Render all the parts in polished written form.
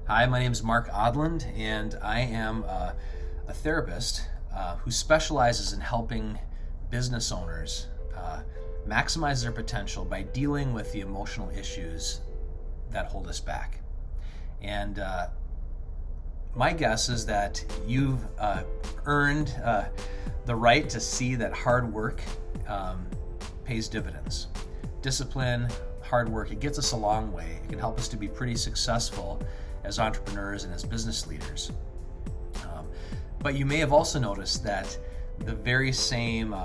Hi, my name is Mark Odland, and I am a therapist who specializes in helping business owners maximize their potential by dealing with the emotional issues that hold us back. And my guess is that you've earned the right to see that hard work pays dividends. Discipline, hard work, it gets us a long way. It can help us to be pretty successful as entrepreneurs and as business leaders. But you may have also noticed that the very same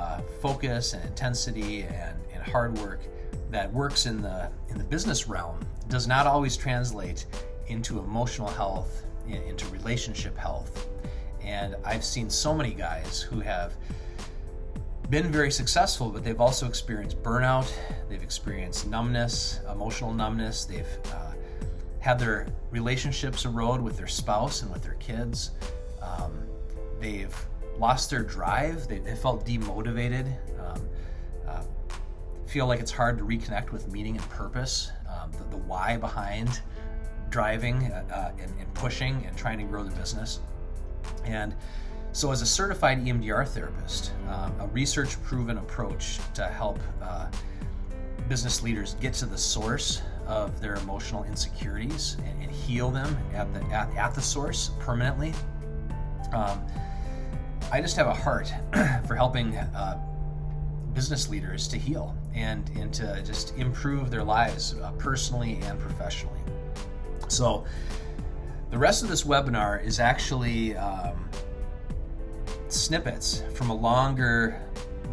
focus and intensity and hard work that works in the business realm does not always translate into emotional health, into relationship health. And I've seen so many guys who have been very successful, but they've also experienced burnout, they've experienced numbness, emotional numbness, they've had their relationships erode with their spouse and with their kids. They've lost their drive, they felt demotivated, feel like it's hard to reconnect with meaning and purpose, the why behind driving and pushing and trying to grow the business. And so as a certified EMDR therapist, a research-proven approach to help business leaders get to the source of their emotional insecurities and heal them at the source permanently. I just have a heart for helping business leaders to heal and to just improve their lives personally and professionally. So the rest of this webinar is actually snippets from a longer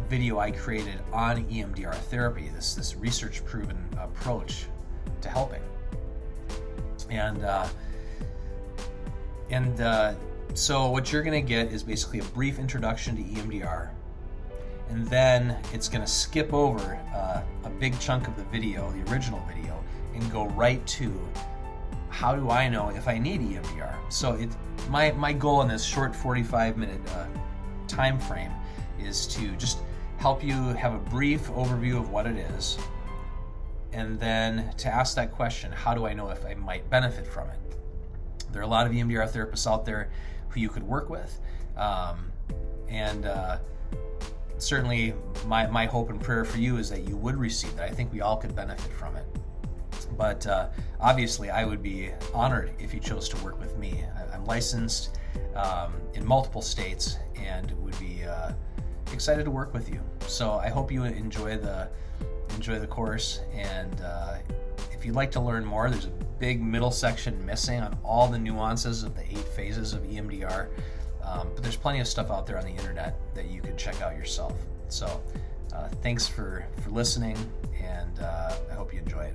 video I created on EMDR therapy, this research-proven approach to helping. So what you're going to get is basically a brief introduction to EMDR, and then it's going to skip over a big chunk of the video, the original video, and go right to how do I know if I need EMDR. So my goal in this short 45-minute time frame is to just help you have a brief overview of what it is, and then to ask that question, how do I know if I might benefit from it? There are a lot of EMDR therapists out there who you could work with, and certainly my hope and prayer for you is that you would receive that. I think we all could benefit from it. But obviously, I would be honored if you chose to work with me. I'm licensed in multiple states and would be excited to work with you. So I hope you enjoy the course. And if you'd like to learn more, there's a big middle section missing on all the nuances of the 8 phases of EMDR. But there's plenty of stuff out there on the internet that you could check out yourself. So thanks for listening, and I hope you enjoy it.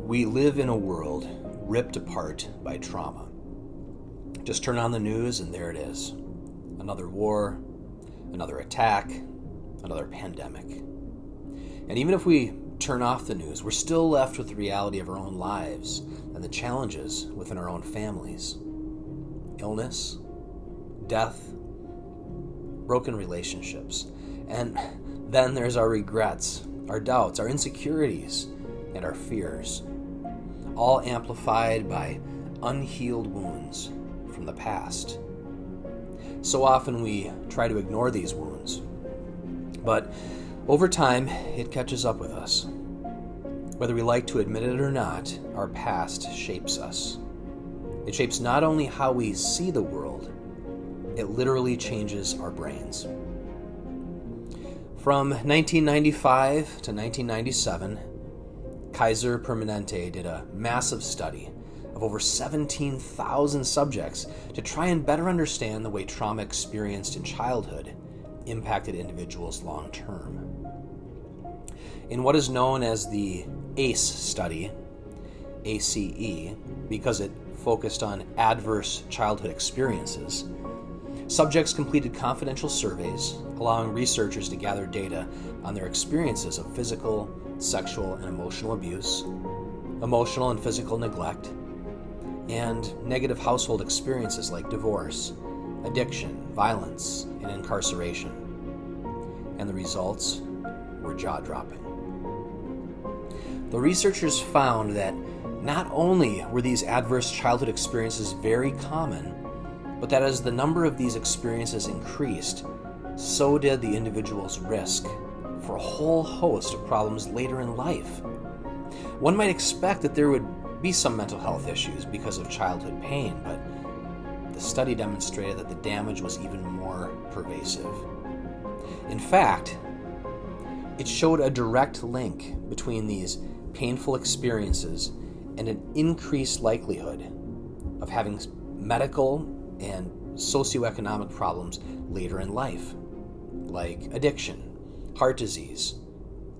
We live in a world ripped apart by trauma. Just turn on the news and there it is. Another war, another attack, another pandemic. And even if we turn off the news, we're still left with the reality of our own lives and the challenges within our own families. Illness, death, broken relationships. And then there's our regrets, our doubts, our insecurities, and our fears, all amplified by unhealed wounds from the past. So often we try to ignore these wounds, but over time it catches up with us. Whether we like to admit it or not, our past shapes us. It shapes not only how we see the world, it literally changes our brains. From 1995 to 1997, Kaiser Permanente did a massive study of over 17,000 subjects to try and better understand the way trauma experienced in childhood impacted individuals long term. In what is known as the ACE study, ACE, because it focused on adverse childhood experiences, subjects completed confidential surveys, allowing researchers to gather data on their experiences of physical, sexual, and emotional abuse, emotional and physical neglect, and negative household experiences like divorce, addiction, violence, and incarceration. And the results were jaw-dropping. The researchers found that not only were these adverse childhood experiences very common, but that as the number of these experiences increased, so did the individual's risk for a whole host of problems later in life. One might expect that there would be some mental health issues because of childhood pain, but the study demonstrated that the damage was even more pervasive. In fact, it showed a direct link between these painful experiences and an increased likelihood of having medical and socioeconomic problems later in life, like addiction, heart disease,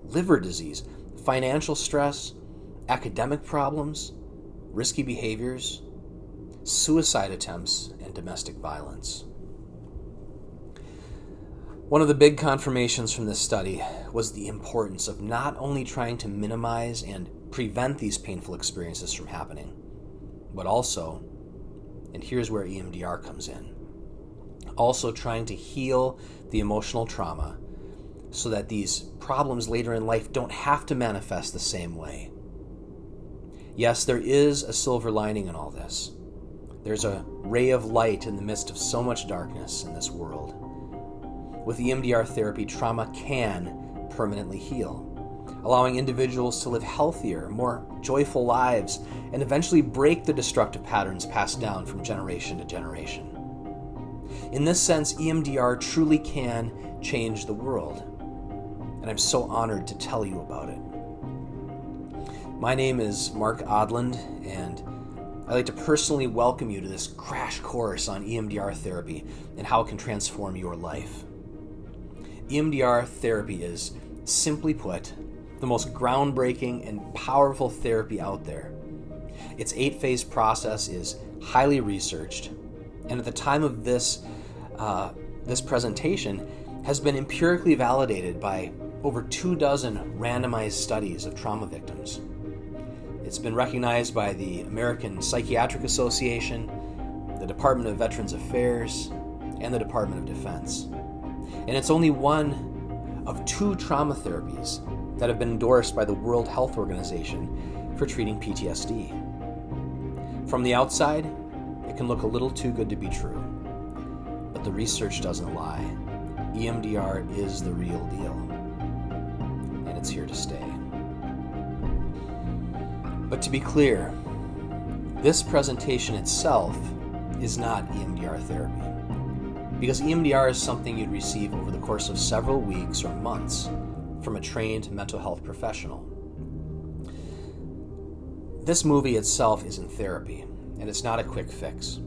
liver disease, financial stress, academic problems, risky behaviors, suicide attempts, and domestic violence. One of the big confirmations from this study was the importance of not only trying to minimize and prevent these painful experiences from happening, but also, and here's where EMDR comes in, also trying to heal the emotional trauma so that these problems later in life don't have to manifest the same way. Yes, there is a silver lining in all this. There's a ray of light in the midst of so much darkness in this world. With EMDR therapy, trauma can permanently heal, allowing individuals to live healthier, more joyful lives, and eventually break the destructive patterns passed down from generation to generation. In this sense, EMDR truly can change the world, and I'm so honored to tell you about it. My name is Mark Odland, and I'd like to personally welcome you to this crash course on EMDR therapy and how it can transform your life. EMDR therapy is, simply put, the most groundbreaking and powerful therapy out there. Its 8-phase process is highly researched, and at the time of this presentation has been empirically validated by over 24 randomized studies of trauma victims. It's been recognized by the American Psychiatric Association, the Department of Veterans Affairs, and the Department of Defense. And it's only one of 2 trauma therapies that have been endorsed by the World Health Organization for treating PTSD. From the outside, it can look a little too good to be true, but the research doesn't lie. EMDR is the real deal, and it's here to stay. But to be clear, this presentation itself is not EMDR therapy, because EMDR is something you'd receive over the course of several weeks or months from a trained mental health professional. This movie itself isn't therapy, and it's not a quick fix,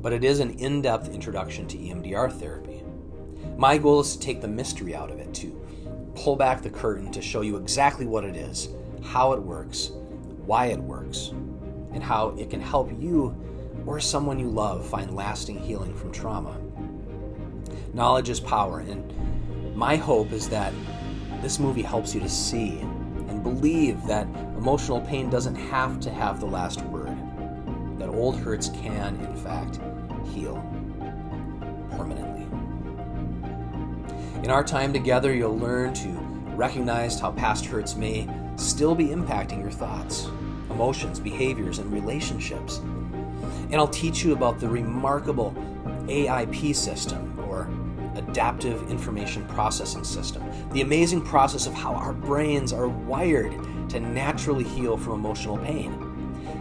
but it is an in-depth introduction to EMDR therapy. My goal is to take the mystery out of it, to pull back the curtain to show you exactly what it is, how it works, why it works, and how it can help you or someone you love find lasting healing from trauma. Knowledge is power, and my hope is that this movie helps you to see and believe that emotional pain doesn't have to have the last word, that old hurts can, in fact, heal permanently. In our time together, you'll learn to recognize how past hurts may still be impacting your thoughts, emotions, behaviors, and relationships. And I'll teach you about the remarkable AIP system, or Adaptive Information Processing System, the amazing process of how our brains are wired to naturally heal from emotional pain,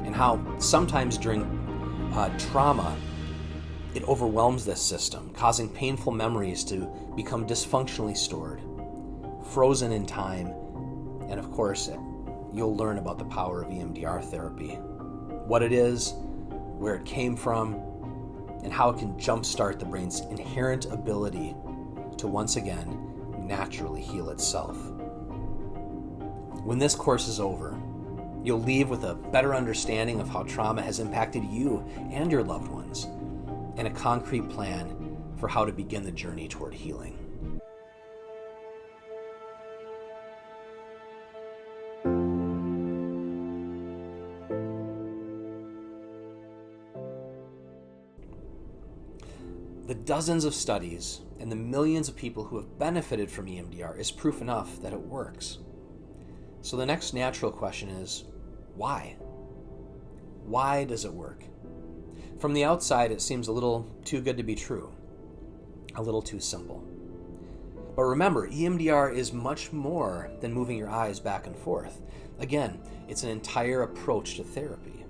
and how sometimes during trauma, it overwhelms this system, causing painful memories to become dysfunctionally stored. frozen in time. And of course, you'll learn about the power of EMDR therapy, what it is, where it came from, and how it can jumpstart the brain's inherent ability to once again naturally heal itself. When this course is over, you'll leave with a better understanding of how trauma has impacted you and your loved ones, and a concrete plan for how to begin the journey toward healing. The dozens of studies and the millions of people who have benefited from EMDR is proof enough that it works. So the next natural question is, why? Why does it work? From the outside, it seems a little too good to be true, a little too simple. But remember, EMDR is much more than moving your eyes back and forth. Again, it's an entire approach to therapy,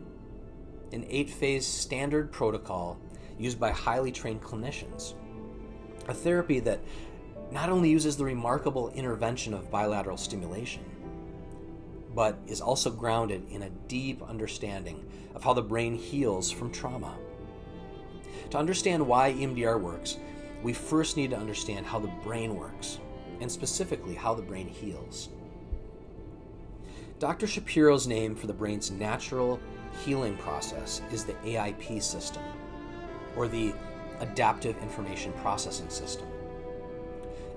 an 8-phase standard protocol used by highly trained clinicians. A therapy that not only uses the remarkable intervention of bilateral stimulation, but is also grounded in a deep understanding of how the brain heals from trauma. To understand why EMDR works, we first need to understand how the brain works, and specifically how the brain heals. Dr. Shapiro's name for the brain's natural healing process is the AIP system, or the Adaptive Information Processing System.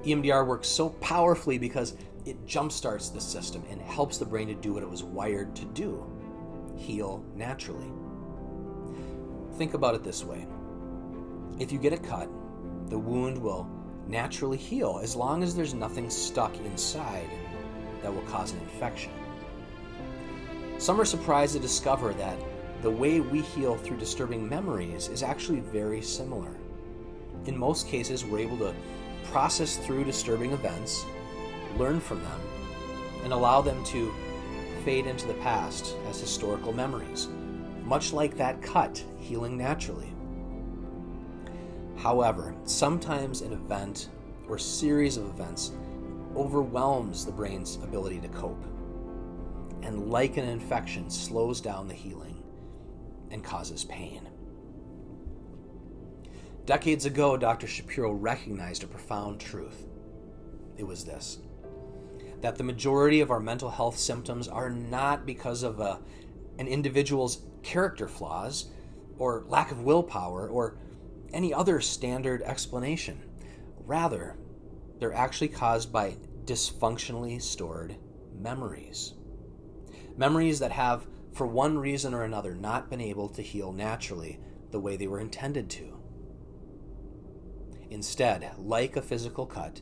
EMDR works so powerfully because it jumpstarts the system and helps the brain to do what it was wired to do: heal naturally. Think about it this way. If you get a cut, the wound will naturally heal as long as there's nothing stuck inside that will cause an infection. Some are surprised to discover that the way we heal through disturbing memories is actually very similar. In most cases, we're able to process through disturbing events, learn from them, and allow them to fade into the past as historical memories, much like that cut healing naturally. However, sometimes an event or series of events overwhelms the brain's ability to cope, and like an infection, slows down the healing and causes pain. Decades ago, Dr. Shapiro recognized a profound truth. It was this: that the majority of our mental health symptoms are not because of an individual's character flaws or lack of willpower or any other standard explanation. Rather, they're actually caused by dysfunctionally stored memories. Memories that have, for one reason or another, not been able to heal naturally the way they were intended to. Instead, like a physical cut,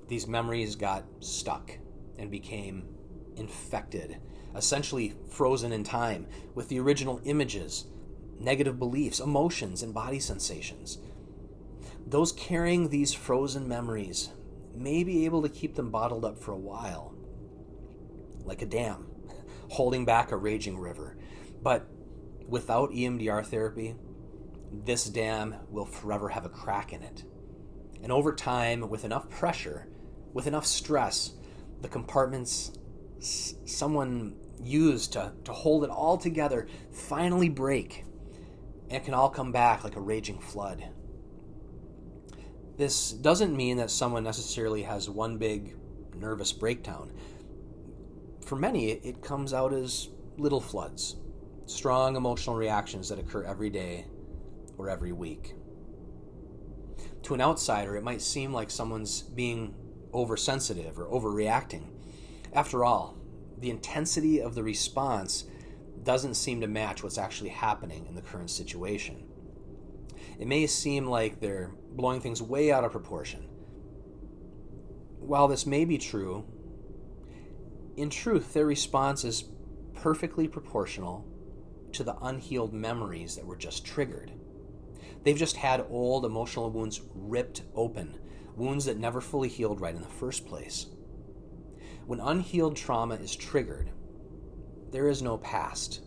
these memories got stuck and became infected, essentially frozen in time with the original images, negative beliefs, emotions, and body sensations. Those carrying these frozen memories may be able to keep them bottled up for a while, like a dam holding back a raging river. But without EMDR therapy, this dam will forever have a crack in it. And over time, with enough pressure, with enough stress, the compartments someone used to hold it all together finally break, and it can all come back like a raging flood. This doesn't mean that someone necessarily has one big nervous breakdown. For many, it comes out as little floods, strong emotional reactions that occur every day or every week. To an outsider, it might seem like someone's being oversensitive or overreacting. After all, the intensity of the response doesn't seem to match what's actually happening in the current situation. It may seem like they're blowing things way out of proportion. While this may be true, in truth, their response is perfectly proportional to the unhealed memories that were just triggered. They've just had old emotional wounds ripped open, wounds that never fully healed right in the first place. When unhealed trauma is triggered, there is no past.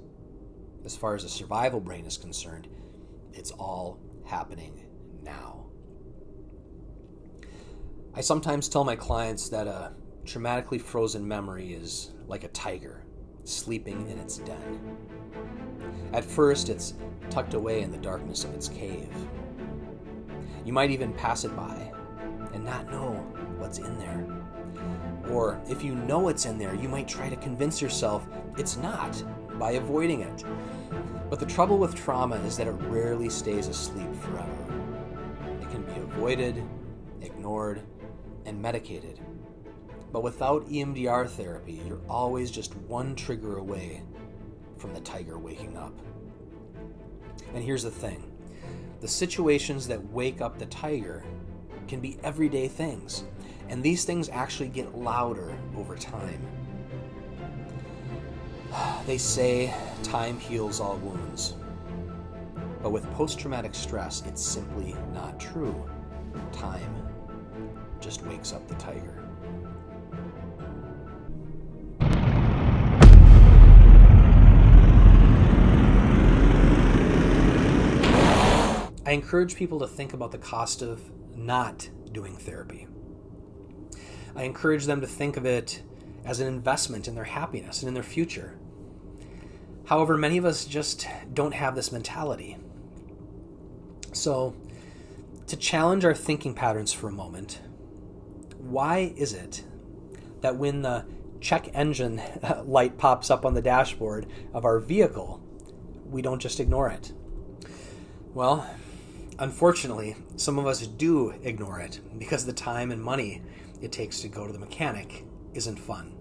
As far as the survival brain is concerned, it's all happening now. I sometimes tell my clients that a traumatically frozen memory is like a tiger sleeping in its den. At first, it's tucked away in the darkness of its cave. You might even pass it by and not know what's in there. Or if you know it's in there, you might try to convince yourself it's not by avoiding it. But the trouble with trauma is that it rarely stays asleep forever. It can be avoided, ignored, and medicated. But without EMDR therapy, you're always just one trigger away from the tiger waking up. And here's the thing. The situations that wake up the tiger can be everyday things, and these things actually get louder over time. They say time heals all wounds, but with post-traumatic stress, it's simply not true. Time just wakes up the tiger. I encourage people to think about the cost of not doing therapy. I encourage them to think of it as an investment in their happiness and in their future. However, many of us just don't have this mentality. So, to challenge our thinking patterns for a moment, why is it that when the check engine light pops up on the dashboard of our vehicle, we don't just ignore it? Well, unfortunately, some of us do ignore it because the time and money it takes to go to the mechanic isn't fun.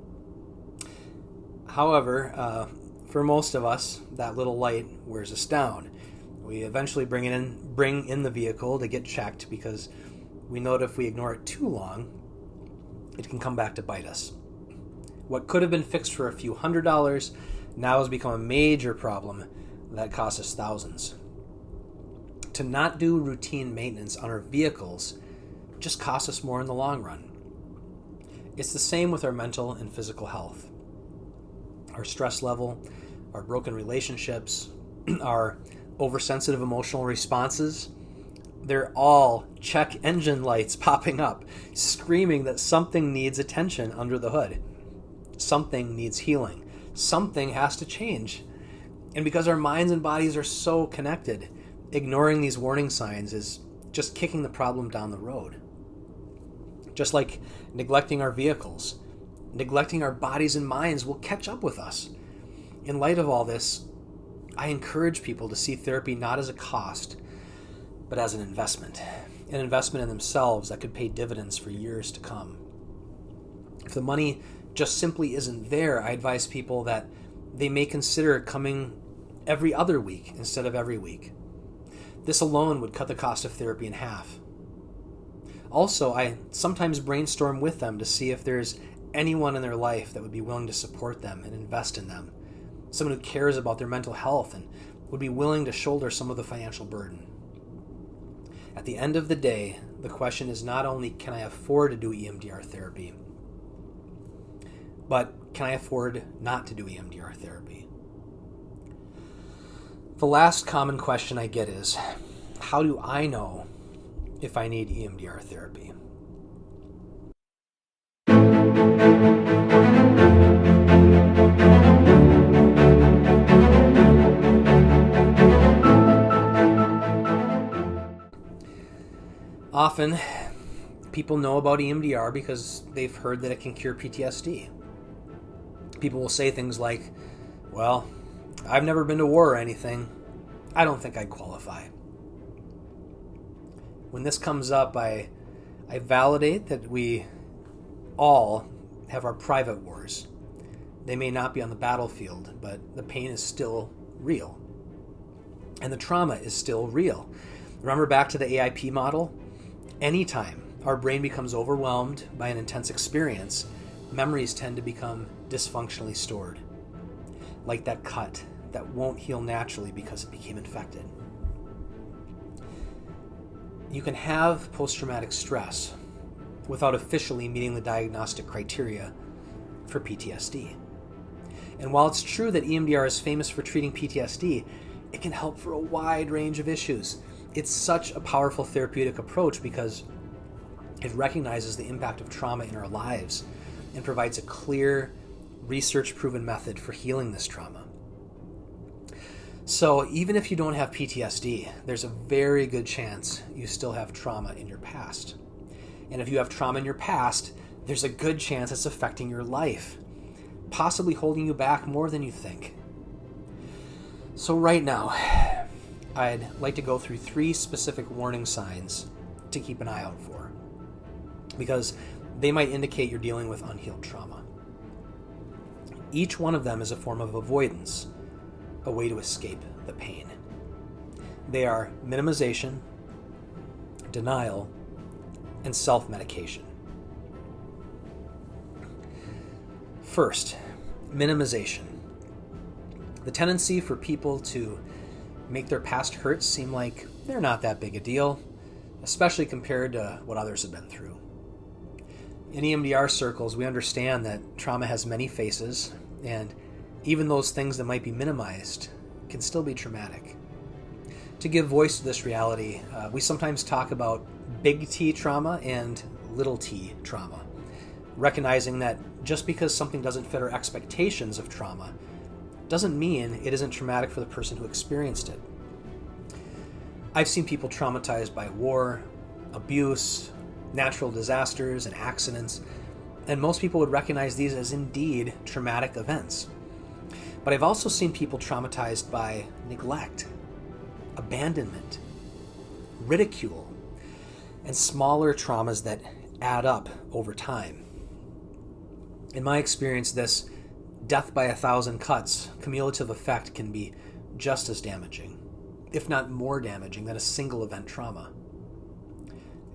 However, for most of us, that little light wears us down. We eventually bring in the vehicle to get checked because we know that if we ignore it too long, it can come back to bite us. What could have been fixed for a few $100s now has become a major problem that costs us thousands. To not do routine maintenance on our vehicles just costs us more in the long run. It's the same with our mental and physical health. Our stress level, our broken relationships, our oversensitive emotional responses, they're all check engine lights popping up, screaming that something needs attention under the hood. Something needs healing. Something has to change. And because our minds and bodies are so connected, ignoring these warning signs is just kicking the problem down the road. Just like neglecting our vehicles, neglecting our bodies and minds will catch up with us. In light of all this, I encourage people to see therapy not as a cost, but as an investment in themselves that could pay dividends for years to come. If the money just simply isn't there, I advise people that they may consider coming every other week instead of every week. This alone would cut the cost of therapy in half. Also, I sometimes brainstorm with them to see if there's anyone in their life that would be willing to support them and invest in them. Someone who cares about their mental health and would be willing to shoulder some of the financial burden. At the end of the day, the question is not only can I afford to do EMDR therapy, but can I afford not to do EMDR therapy? The last common question I get is, how do I know if I need EMDR therapy? Often, people know about EMDR because they've heard that it can cure PTSD. People will say things like, well, I've never been to war or anything. I don't think I'd qualify. When this comes up, I validate that we all have our private wars. They may not be on the battlefield, but the pain is still real. And the trauma is still real. Remember back to the AIP model? Anytime our brain becomes overwhelmed by an intense experience, memories tend to become dysfunctionally stored. Like that cut that won't heal naturally because it became infected. You can have post-traumatic stress without officially meeting the diagnostic criteria for PTSD. And while it's true that EMDR is famous for treating PTSD, it can help for a wide range of issues. It's such a powerful therapeutic approach because it recognizes the impact of trauma in our lives and provides a clear, research-proven method for healing this trauma. So even if you don't have PTSD, there's a very good chance you still have trauma in your past. And if you have trauma in your past, there's a good chance it's affecting your life, possibly holding you back more than you think. So right now, I'd like to go through 3 specific warning signs to keep an eye out for, because they might indicate you're dealing with unhealed trauma. Each one of them is a form of avoidance, a way to escape the pain. They are minimization, denial, and self-medication. First, minimization. The tendency for people to make their past hurts seem like they're not that big a deal, especially compared to what others have been through. In EMDR circles, we understand that trauma has many faces, and even those things that might be minimized can still be traumatic. To give voice to this reality, we sometimes talk about big T trauma and little t trauma, recognizing that just because something doesn't fit our expectations of trauma doesn't mean it isn't traumatic for the person who experienced it. I've seen people traumatized by war, abuse, natural disasters, and accidents, and most people would recognize these as indeed traumatic events. But I've also seen people traumatized by neglect, abandonment, ridicule, and smaller traumas that add up over time. In my experience, this death by 1,000 cuts cumulative effect can be just as damaging, if not more damaging, than a single event trauma.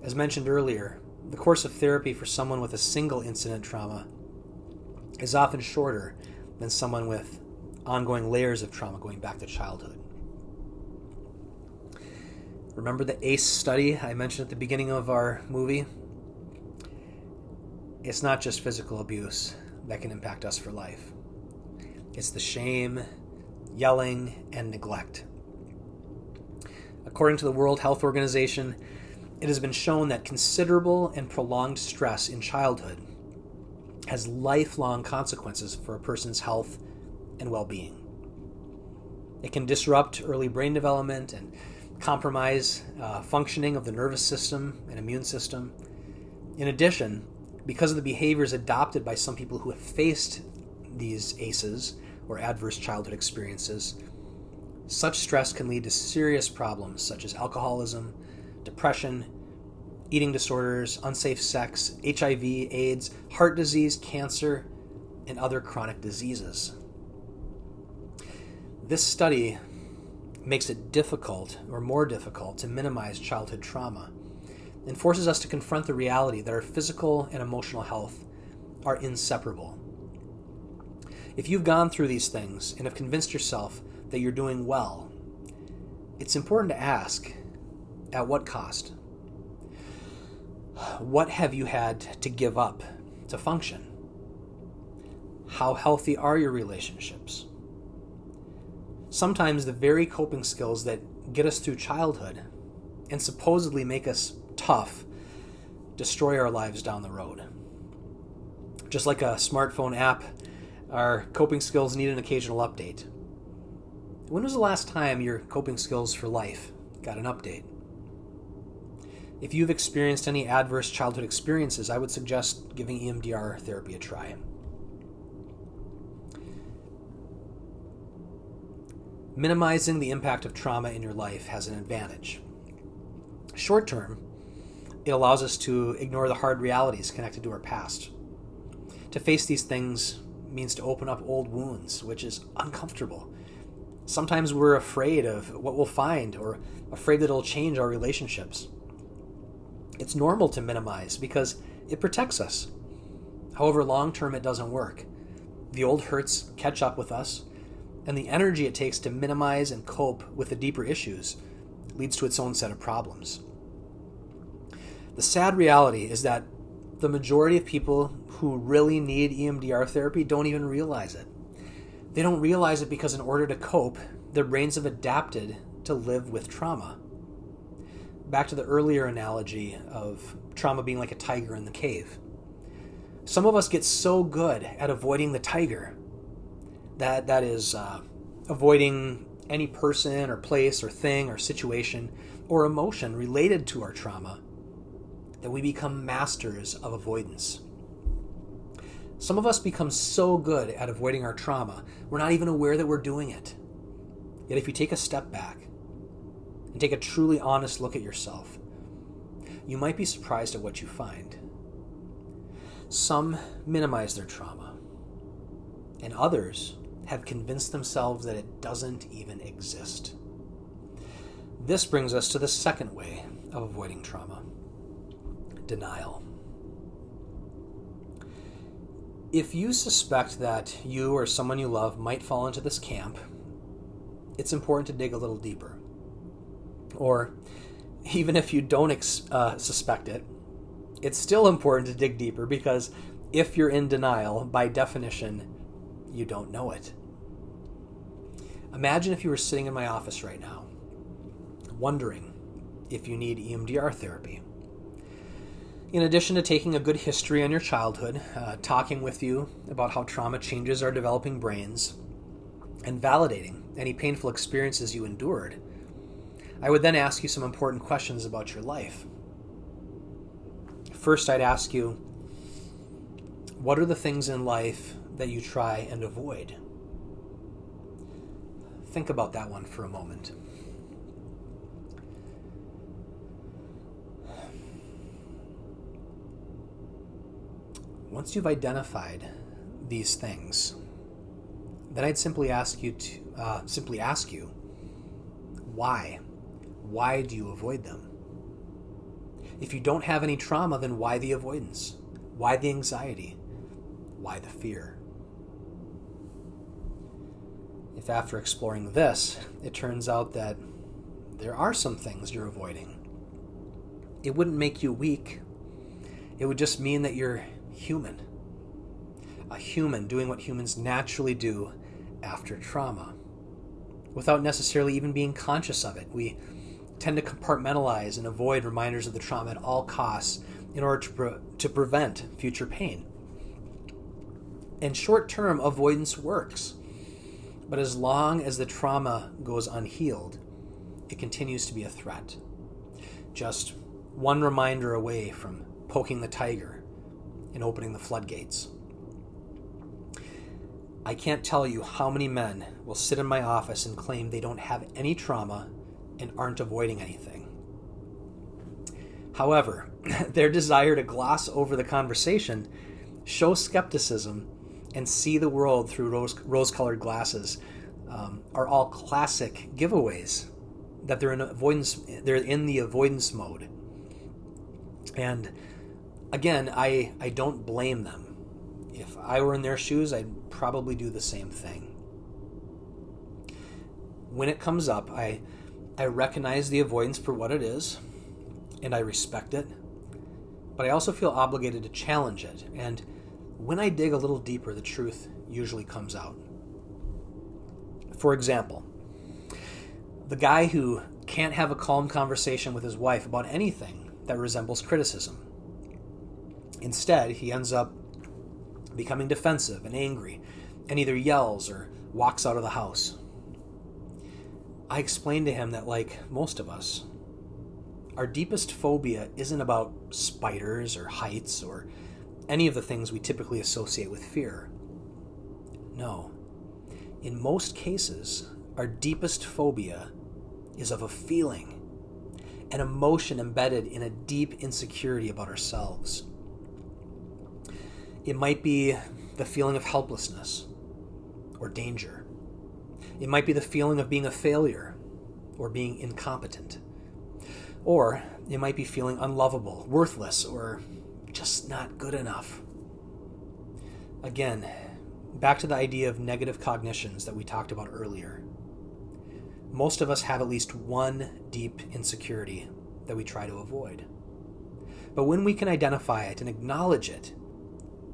As mentioned earlier, the course of therapy for someone with a single incident trauma is often shorter than someone with ongoing layers of trauma going back to childhood. Remember the ACE study I mentioned at the beginning of our movie? It's not just physical abuse that can impact us for life. It's the shame, yelling, and neglect. According to the World Health Organization, it has been shown that considerable and prolonged stress in childhood has lifelong consequences for a person's health and well-being. It can disrupt early brain development and compromise functioning of the nervous system and immune system. In addition, because of the behaviors adopted by some people who have faced these ACEs, or adverse childhood experiences, such stress can lead to serious problems such as alcoholism, depression, eating disorders, unsafe sex, HIV, AIDS, heart disease, cancer, and other chronic diseases. This study makes it difficult, or more difficult, to minimize childhood trauma and forces us to confront the reality that our physical and emotional health are inseparable. If you've gone through these things and have convinced yourself that you're doing well, it's important to ask, at what cost? What have you had to give up to function? How healthy are your relationships? Sometimes the very coping skills that get us through childhood and supposedly make us tough destroy our lives down the road. Just like a smartphone app, our coping skills need an occasional update. When was the last time your coping skills for life got an update? If you've experienced any adverse childhood experiences, I would suggest giving EMDR therapy a try. Minimizing the impact of trauma in your life has an advantage. Short term, it allows us to ignore the hard realities connected to our past. To face these things means to open up old wounds, which is uncomfortable. Sometimes we're afraid of what we'll find, or afraid that it'll change our relationships. It's normal to minimize because it protects us. However, long term it doesn't work. The old hurts catch up with us, and the energy it takes to minimize and cope with the deeper issues leads to its own set of problems. The sad reality is that the majority of people who really need EMDR therapy don't even realize it. They don't realize it because in order to cope, their brains have adapted to live with trauma. Back to the earlier analogy of trauma being like a tiger in the cave. Some of us get so good at avoiding the tiger, that is avoiding any person or place or thing or situation or emotion related to our trauma, that we become masters of avoidance. Some of us become so good at avoiding our trauma, we're not even aware that we're doing it. Yet if you take a step back and take a truly honest look at yourself, you might be surprised at what you find. Some minimize their trauma, and others have convinced themselves that it doesn't even exist. This brings us to the second way of avoiding trauma: denial. If you suspect that you or someone you love might fall into this camp, it's important to dig a little deeper. Or even if you don't suspect it, it's still important to dig deeper, because if you're in denial, by definition, you don't know it. Imagine if you were sitting in my office right now, wondering if you need EMDR therapy. In addition to taking a good history on your childhood, talking with you about how trauma changes our developing brains, and validating any painful experiences you endured, I would then ask you some important questions about your life. First, I'd ask you, what are the things in life that you try and avoid? Think about that one for a moment. Once you've identified these things, then I'd simply ask you why? Why do you avoid them? If you don't have any trauma, then why the avoidance? Why the anxiety? Why the fear? If after exploring this, it turns out that there are some things you're avoiding, it wouldn't make you weak. It would just mean that you're human. A human doing what humans naturally do after trauma, without necessarily even being conscious of it. We tend to compartmentalize and avoid reminders of the trauma at all costs in order to prevent future pain. And short-term avoidance works, but as long as the trauma goes unhealed, it continues to be a threat. Just one reminder away from poking the tiger and opening the floodgates. I can't tell you how many men will sit in my office and claim they don't have any trauma and aren't avoiding anything. However, their desire to gloss over the conversation, show skepticism, and see the world through rose-colored glasses are all classic giveaways that they're in the avoidance mode. And again, I don't blame them. If I were in their shoes, I'd probably do the same thing. When it comes up, I recognize the avoidance for what it is, and I respect it, but I also feel obligated to challenge it. And when I dig a little deeper, the truth usually comes out. For example, the guy who can't have a calm conversation with his wife about anything that resembles criticism. Instead, he ends up becoming defensive and angry, and either yells or walks out of the house. I explained to him that, like most of us, our deepest phobia isn't about spiders or heights or any of the things we typically associate with fear. No. In most cases, our deepest phobia is of a feeling, an emotion embedded in a deep insecurity about ourselves. It might be the feeling of helplessness or danger. It might be the feeling of being a failure or being incompetent. Or it might be feeling unlovable, worthless, or just not good enough. Again, back to the idea of negative cognitions that we talked about earlier. Most of us have at least one deep insecurity that we try to avoid. But when we can identify it and acknowledge it,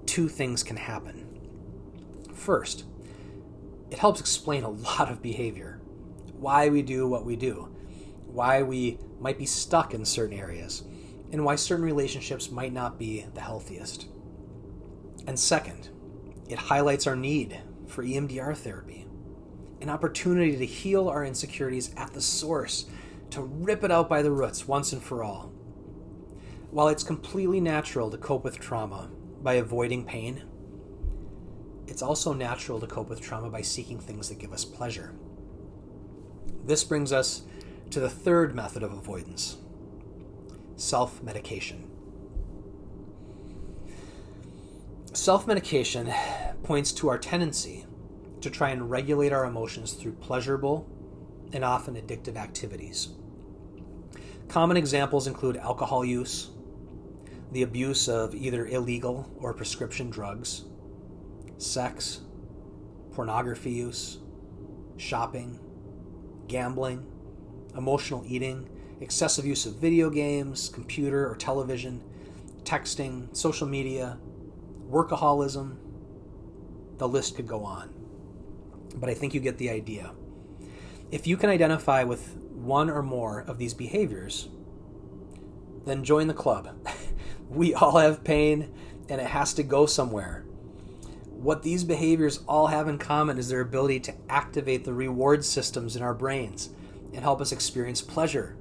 two things can happen. First, it helps explain a lot of behavior, why we do what we do, why we might be stuck in certain areas, and why certain relationships might not be the healthiest. And second, it highlights our need for EMDR therapy, an opportunity to heal our insecurities at the source, to rip it out by the roots once and for all. While it's completely natural to cope with trauma by avoiding pain, it's also natural to cope with trauma by seeking things that give us pleasure. This brings us to the third method of avoidance: self-medication. Self-medication points to our tendency to try and regulate our emotions through pleasurable and often addictive activities. Common examples include alcohol use, the abuse of either illegal or prescription drugs, sex, pornography use, shopping, gambling, emotional eating, excessive use of video games, computer or television, texting, social media, workaholism. The list could go on, but I think you get the idea. If you can identify with one or more of these behaviors, then join the club. We all have pain, and it has to go somewhere. What these behaviors all have in common is their ability to activate the reward systems in our brains and help us experience pleasure.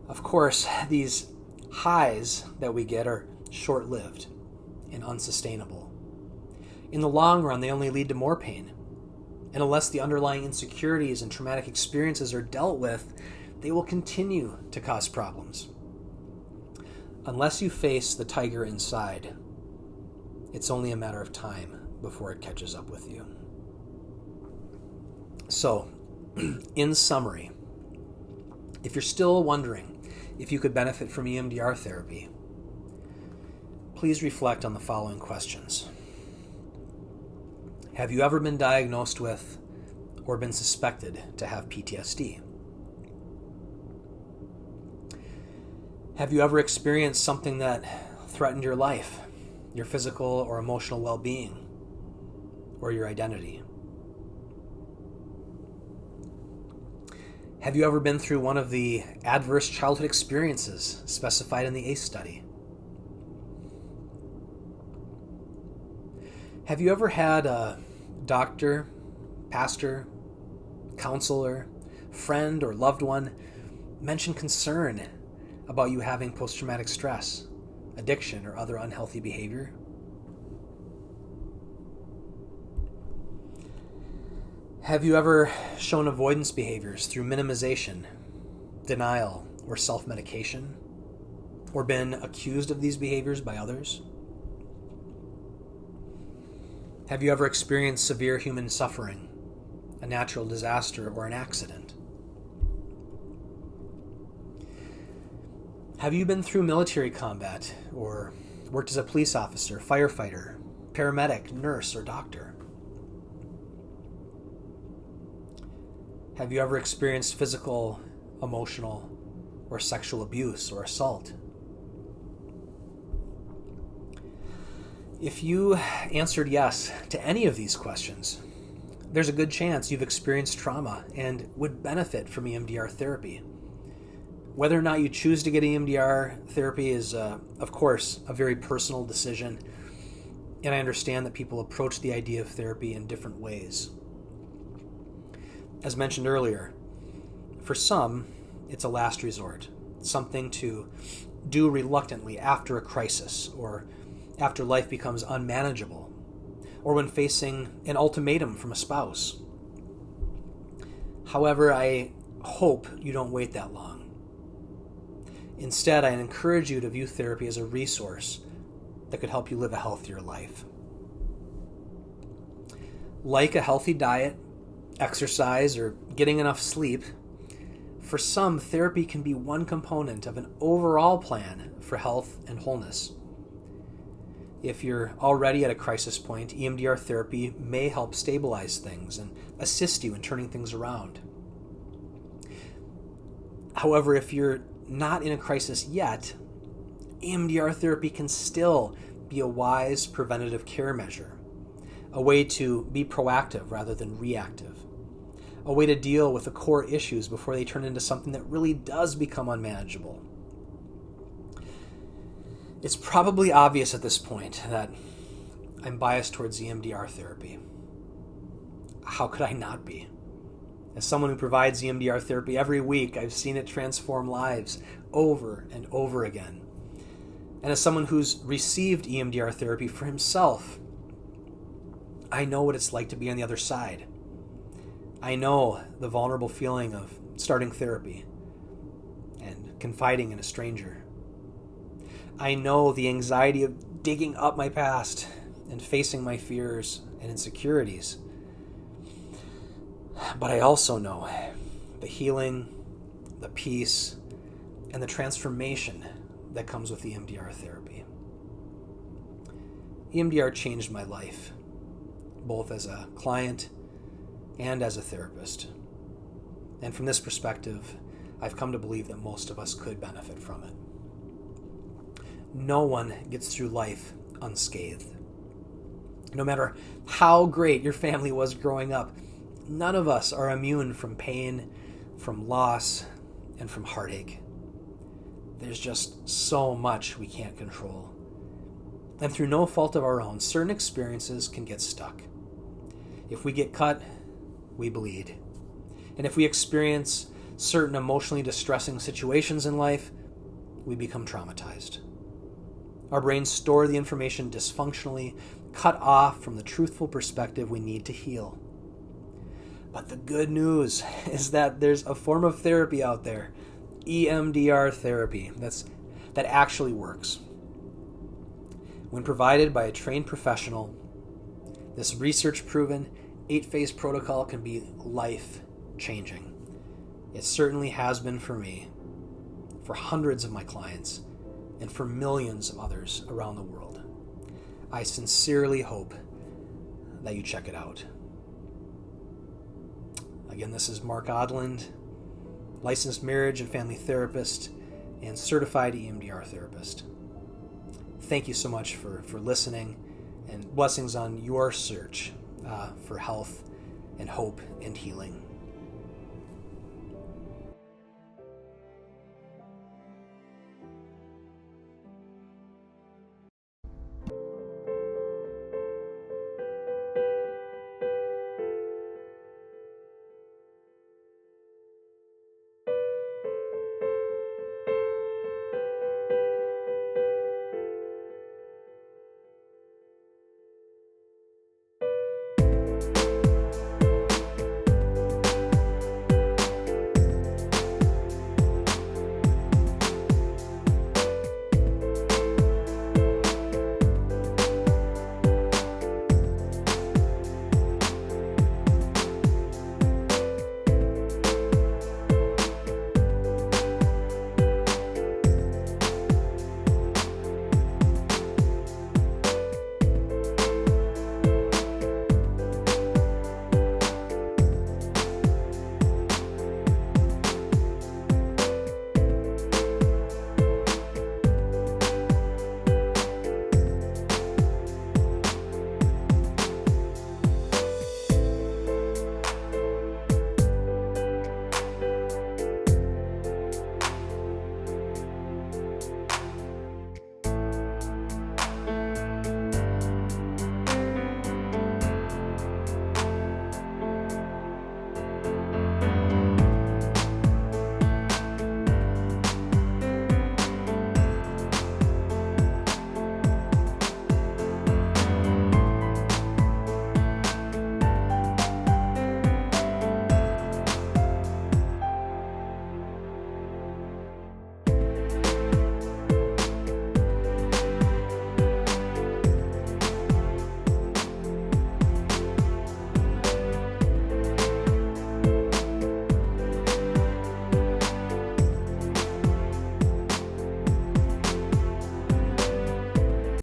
Of course, these highs that we get are short-lived and unsustainable. In the long run, they only lead to more pain. And unless the underlying insecurities and traumatic experiences are dealt with, they will continue to cause problems. Unless you face the tiger inside, it's only a matter of time before it catches up with you. So, in summary, if you're still wondering if you could benefit from EMDR therapy, please reflect on the following questions. Have you ever been diagnosed with or been suspected to have PTSD? Have you ever experienced something that threatened your life, your physical or emotional well-being, or your identity? Have you ever been through one of the adverse childhood experiences specified in the ACE study? Have you ever had a doctor, pastor, counselor, friend, or loved one mention concern about you having post-traumatic stress, addiction, or other unhealthy behavior? Have you ever shown avoidance behaviors through minimization, denial, or self-medication, or been accused of these behaviors by others? Have you ever experienced severe human suffering, a natural disaster, or an accident? Have you been through military combat or worked as a police officer, firefighter, paramedic, nurse, or doctor? Have you ever experienced physical, emotional, or sexual abuse or assault? If you answered yes to any of these questions, there's a good chance you've experienced trauma and would benefit from EMDR therapy. Whether or not you choose to get EMDR therapy is, of course, a very personal decision, and I understand that people approach the idea of therapy in different ways. As mentioned earlier, for some, it's a last resort, something to do reluctantly after a crisis or after life becomes unmanageable, or when facing an ultimatum from a spouse. However, I hope you don't wait that long. Instead, I encourage you to view therapy as a resource that could help you live a healthier life. Like a healthy diet, exercise, or getting enough sleep, for some, therapy can be one component of an overall plan for health and wholeness. If you're already at a crisis point, EMDR therapy may help stabilize things and assist you in turning things around. However, if you're not in a crisis yet, EMDR therapy can still be a wise preventative care measure, a way to be proactive rather than reactive, a way to deal with the core issues before they turn into something that really does become unmanageable. It's probably obvious at this point that I'm biased towards EMDR therapy. How could I not be? As someone who provides EMDR therapy every week, I've seen it transform lives over and over again. And as someone who's received EMDR therapy for himself, I know what it's like to be on the other side. I know the vulnerable feeling of starting therapy and confiding in a stranger. I know the anxiety of digging up my past and facing my fears and insecurities. But I also know the healing, the peace, and the transformation that comes with EMDR therapy. EMDR changed my life, both as a client and as a therapist. And from this perspective, I've come to believe that most of us could benefit from it. No one gets through life unscathed. No matter how great your family was growing up, none of us are immune from pain, from loss, and from heartache. There's just so much we can't control. And through no fault of our own, certain experiences can get stuck. If we get cut, we bleed. And if we experience certain emotionally distressing situations in life, we become traumatized. Our brains store the information dysfunctionally, cut off from the truthful perspective we need to heal. But the good news is that there's a form of therapy out there, EMDR therapy, that actually works. When provided by a trained professional, this research-proven 8-phase protocol can be life-changing. It certainly has been for me, for hundreds of my clients, and for millions of others around the world. I sincerely hope that you check it out. Again, this is Mark Odland, licensed marriage and family therapist and certified EMDR therapist. Thank you so much for listening, and blessings on your search for health and hope and healing.